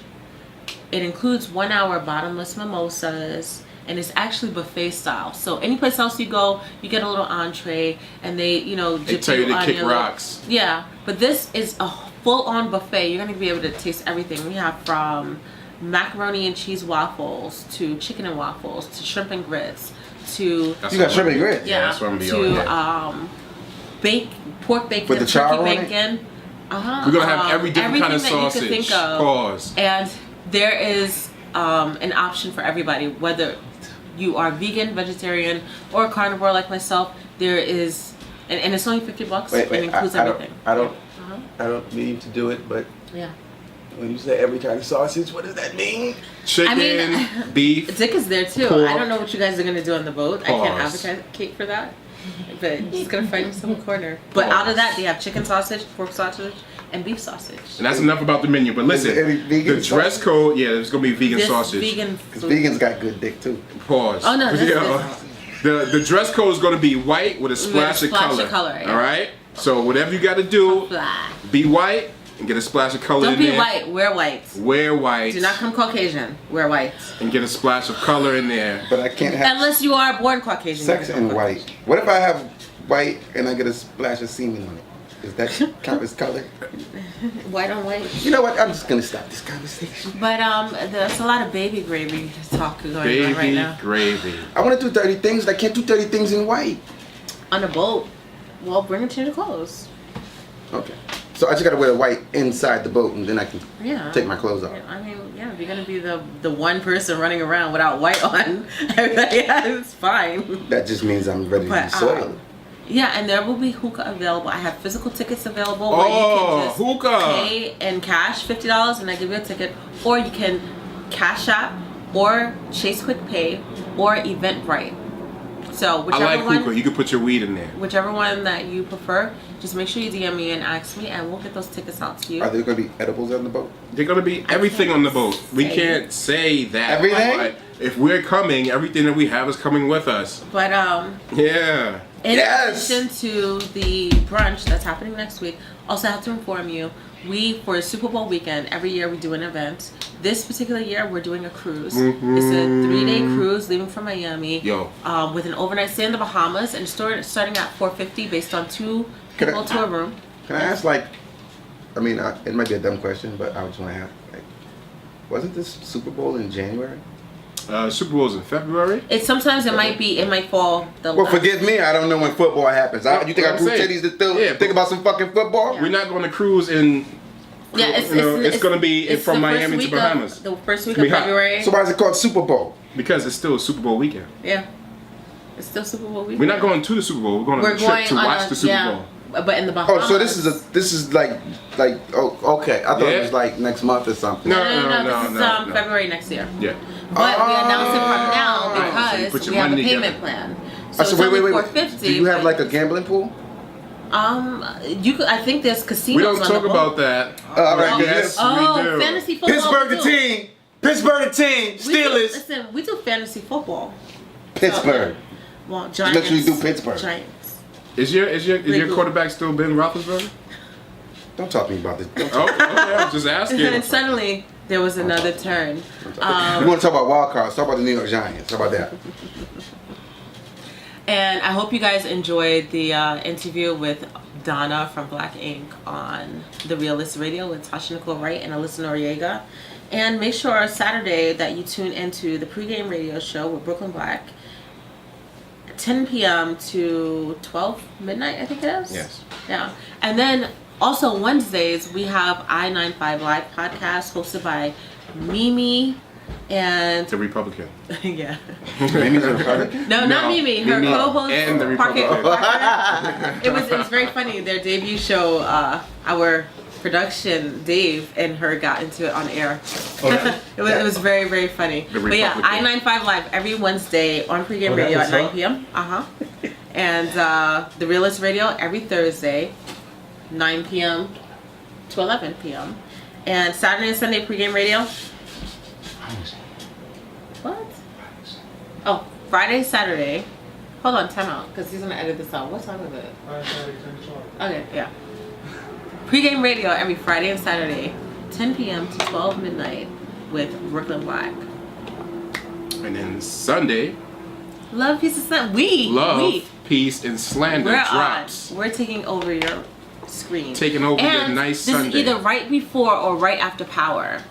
It includes 1 hour bottomless mimosas, and it's actually buffet style. So any place else you go, you get a little entree, and they, you know, They dip tell you to on kick your little- rocks. Yeah, but this is a full-on buffet. You're gonna be able to taste everything. We have from macaroni and cheese waffles to chicken and waffles to shrimp and grits to That's You got what shrimp I'm- and grits? Yeah, that's what I'm gonna be to on. pork bacon, With the char turkey on it? bacon. We're gonna have every different kind of everything that you sausage. could think of. Pause. And there is an option for everybody, whether you are vegan, vegetarian, or carnivore like myself. There is, and it's only $50. Wait, It includes I everything. I don't mean to do it, but Yeah. when you say every kind of sausage, what does that mean? Chicken, I mean, beef. Dick is there too. Pork. I don't know what you guys are gonna do on the boat. I can't Pause. advocate for that, but just gonna find some corner. But out of that, they have chicken sausage, pork sausage, and beef sausage. And that's enough about the menu. But listen, Is there any vegan the dress sausage? code, yeah, there's gonna be vegan This sausage. vegan Because food. vegans got good dick too. Pause. Oh, no, this Yeah. The dress code is gonna be white with a splash, of color. Yeah. All right. So whatever you got to do, Fly. be white and get a splash of color Don't in be there. white. Wear white. Wear white. Do not come Caucasian. Wear white. and get a splash of color in there. But I can't have Unless you are born Caucasian. sex you in can come white. Caucasian. What if I have white and I get a splash of semen on it? Does that count as color? White on white. You know what? I'm just gonna stop this conversation. But there's a lot of baby gravy talk going on right Baby now. gravy. I want to do dirty things, but I can't do dirty things in white. On a boat. Well, bring a change of clothes. Okay. So I just gotta wear white inside the boat, and then I can Yeah. take my clothes off. I mean, yeah, if you're gonna be the one person running around without white on, everybody else, it's fine. That just means I'm ready to be But soiled. Yeah, and there will be hookah available. I have physical tickets available. Oh, where you can just hookah! Pay in cash $50 and I give you a ticket, or you can Cash App or Chase Quick Pay or Eventbrite. So whichever I like one, hookah. You can put your weed in there. whichever one that you prefer, just make sure you DM me and ask me, and we'll get those tickets out to you. Are there going to be edibles on the boat? They're gonna be everything on the boat. We say. can't say that. Everything? But if we're coming, everything that we have is coming with us. But Yeah. in Yes! addition to the brunch that's happening next week, also have to inform you, for Super Bowl weekend, every year we do an event. This particular year, we're doing a cruise. Mm-hmm. It's a 3-day cruise leaving from Miami. Yo. With an overnight stay in the Bahamas, and starting at $450 based on 2 people to a room. Can I ask, like, I mean, it might be a dumb question, but I just want to ask, like, wasn't this Super Bowl in January? Super Bowl's in February. It might fall the Well, last. forgive me, I don't know when football happens. You think I grew titties to think about some fucking football? Yeah. We're not going to cruise in. Yeah, it's going to be it's from the Miami first to week Bahamas. The first week It's gonna of be hot. February. So why is it called Super Bowl? Because it's still a Super Bowl weekend. Yeah. It's still Super Bowl weekend. We're not going to the Super Bowl. We're going on a trip to watch the Super Bowl. But in the Bahamas. Oh, so this is like oh, okay. I thought it was like next month or something. No. This is February next year. Yeah. But we announce it from now So you because put your we have a money payment together. plan. So So it's wait. only $450. Do you have but, like a gambling pool? you could, I think there's casinos. We don't on talk the boat. about that. All right, Yes, Oh, we do. fantasy football. Pittsburgh the we do. team. Pittsburgh the team. We do- Steelers. Listen, we do fantasy football. Pittsburgh. Well, Giants. literally do Pittsburgh. Giants. Is your quarterback still Ben Roethlisberger? Don't talk to me about this. Don't Oh, talk. okay. I was just asking. And suddenly there was another turn. We want to talk about wild cards. Talk about the New York Giants. How about that? And I hope you guys enjoyed the interview with Donna from Black Ink on The Realist Radio with Tasha Nicole Wright and Alyssa Noriega. And make sure Saturday that you tune into the pregame radio show with Brooklyn Black, 10 p.m. to 12 midnight, I think it is. Yes. Yeah. And then also Wednesdays we have I-95 Live podcast hosted by Mimi and The Republican. yeah. Mimi's a Republican? No, not Mimi. Her Mimi co-host and the Parker. Republican. It was very funny. Their debut show, our production, Dave and her got into it on air. it was very, very funny. The But yeah, Republican. I-95 Live every Wednesday on pregame radio at 9 p.m. And The Realist Radio every Thursday, 9 p.m. to 11 p.m. And Saturday and Sunday pregame radio. What? Oh, Friday, Saturday. Hold on, time out, because he's gonna edit this out. What time is it? Okay, yeah. Pre-game radio every Friday and Saturday, 10 p.m. to 12 midnight with Brooklyn Black. And then Sunday, Love, Peace, and Slander. Love, Peace, and Slander drops. We're taking over your screen. Taking over your and nice this Sunday. is either right before or right after Power.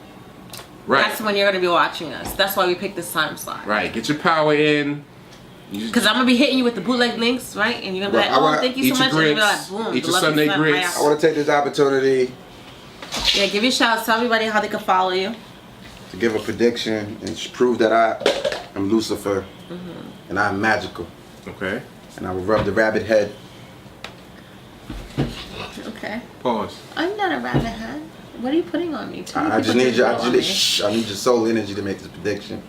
Right. That's when you're gonna be watching us. That's why we picked this time slot. Right. Get your power in. Because I'm gonna be hitting you with the bootleg links, right? And you're gonna be Well, like, oh, thank you so eat much. your And you're gonna grits, be like, boom. eat the your Love Sunday Peace, Slander, grits. I want to take this opportunity Yeah, give your shout outs. Tell everybody how they can follow you. to give a prediction and prove that I am Lucifer and I'm magical. Okay. And I will rub the rabbit head. Okay. Pause. I'm not a rabbit head. What are you putting on me? Too many I just people need just your, blow on me. I need your soul energy to make this prediction.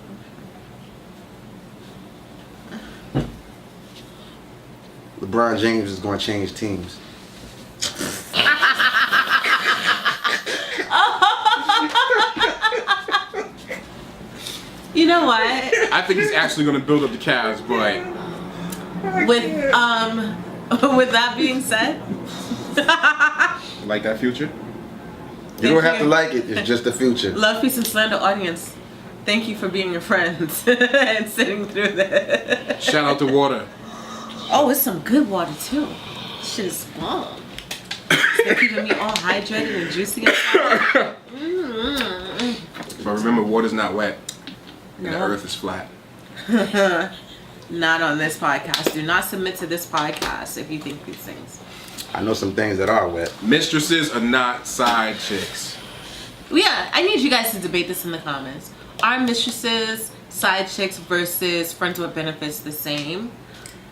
LeBron James is going to change teams. You know what? I think he's actually going to build up the Cavs, but With that being said, like that future. You don't have you. to like it. It's just the future. Love, Peace, and Slander audience, thank you for being your friends and sitting through this. Shout out to Water. Oh, it's some good water too. Shit is bomb. It's keeping me all hydrated and juicy. But remember, water's not wet. And the No. earth is flat. Not on this podcast. Do not submit to this podcast if you think these things. I know some things that are wet. Mistresses are not side chicks. Yeah, I need you guys to debate this in the comments. Are mistresses, side chicks versus friends with benefits the same?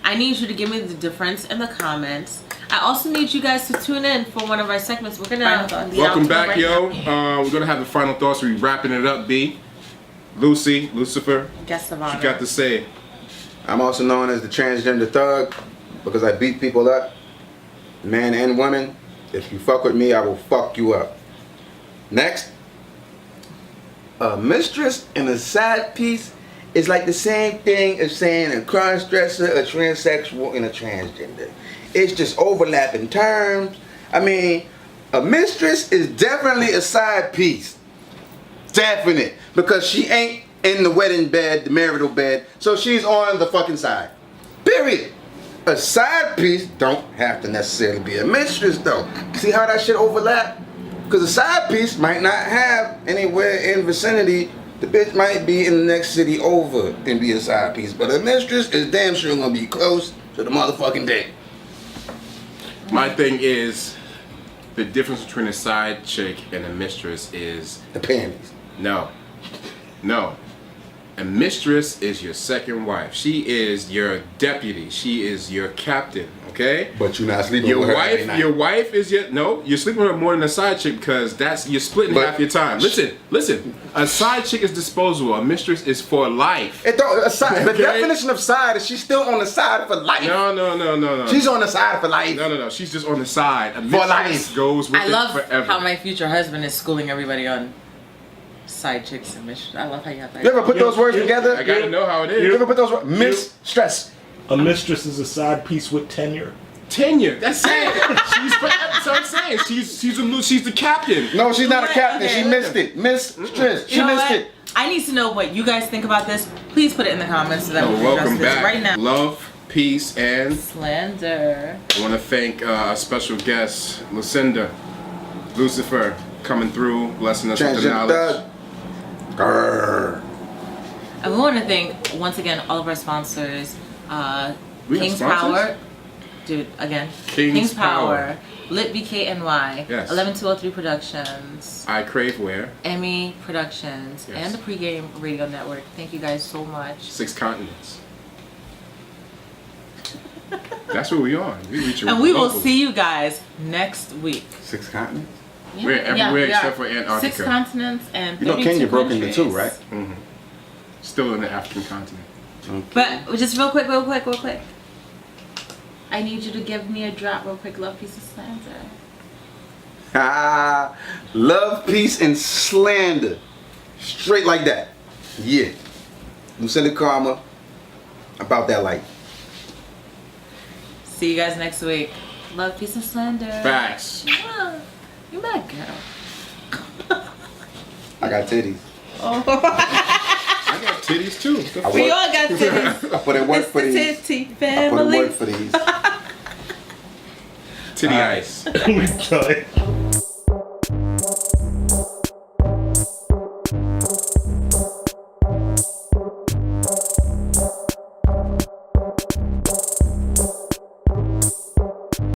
I need you to give me the difference in the comments. I also need you guys to tune in for one of our segments. We're gonna welcome back, yo. We're gonna have the final thoughts. We're wrapping it up. B, Lucifer. Guest of honor. What you got to say? I'm also known as the transgender thug because I beat people up, men and women. If you fuck with me, I will fuck you up. Next. A mistress and a side piece is like the same thing as saying a cross-dresser, a transsexual, and a transgender. It's just overlapping terms. I mean, a mistress is definitely a side piece. Definite. Because she ain't in the wedding bed, the marital bed, so she's on the fucking side. Period. A side piece don't have to necessarily be a mistress though. See how that shit overlap? Because a side piece might not have anywhere in vicinity. The bitch might be in the next city over and be a side piece. But a mistress is damn sure gonna be close to the motherfucking dick. My thing is, the difference between a side chick and a mistress is... the panties. No. A mistress is your second wife. She is your deputy. She is your captain, okay? But you're not sleeping with her every night. Your wife is your... No, you're sleeping with her more than a side chick because you're splitting half your time. Listen. A side chick is disposable. A mistress is for life. The definition of side is she's still on the side for life. No. She's on the side for life. No. She's just on the side. A for life. Goes with I love forever. how my future husband is schooling everybody on side chicks and mistress. I love how you have that. You ever put those words together? I gotta know how it is. You ever put those words? Mistress. A mistress is a side piece with tenure. That's it. That's what I'm saying. She's the captain. No, she's not a captain. Okay. She missed it. Mistress. She missed it. I need to know what you guys think about this. Please put it in the comments so that we can Welcome address this back. right now. Love, peace, and Slander. I want to thank our special guest, Lucinda, Lucifer, coming through, blessing us with the knowledge. Grrr. And we want to thank once again all of our sponsors. We have King's sponsors? Power. Dude, again. King's Power. Lit BKNY. Yes. 11203 Productions. I Crave Wear. Emmy Productions. Yes. And the Pregame Radio Network. Thank you guys so much. 6 continents. That's what we on. We reach And we will see you guys next week. 6 continents? We're everywhere we except are. for Antarctica. 6 continents and 32 You know Kenya broke into countries. 2, right? Mm-hmm. Still in the African continent. Okay. But just real quick. I need you to give me a drop real quick. Love, peace, and slander. Love, peace, and slander. Straight like that. Yeah. Lucinda Karma. About that light. See you guys next week. Love, peace, and slander. Facts. Yeah. You my girl. I got titties. I got titties too. We all got titties. I put in work It's for the these. titty I put in family. work for these. Titty ice. We done.